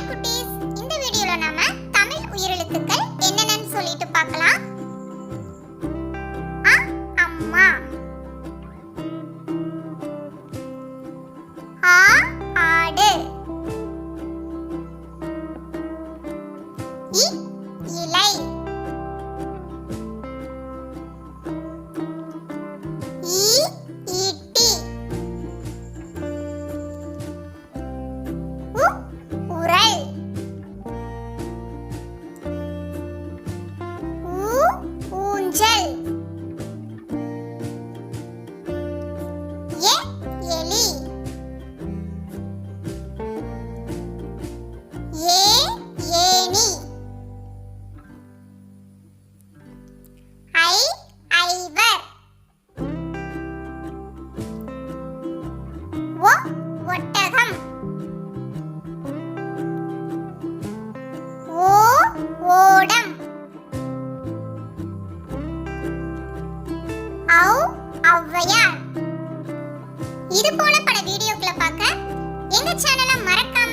Hi குட்டீஸ், இந்த வீடியோல நாம தமிழ் உயிரெழுத்துக்கள் என்னென்னு சொல்லிட்டு பார்க்கலாம். அ அம்மா, ஆ ஆடு, இ இலை, ஈ ஈட்டி, உ உரல், ஊ ஊஞ்சல், எ எலி, ஏ ஏணி, ஐ ஐவர், ஒ ஒட்டகம், ஓ ஓடம், ஔ ஔவையார். இது போல பல வீடியோக்களை பார்க்க எங்க சேனலை மறக்காம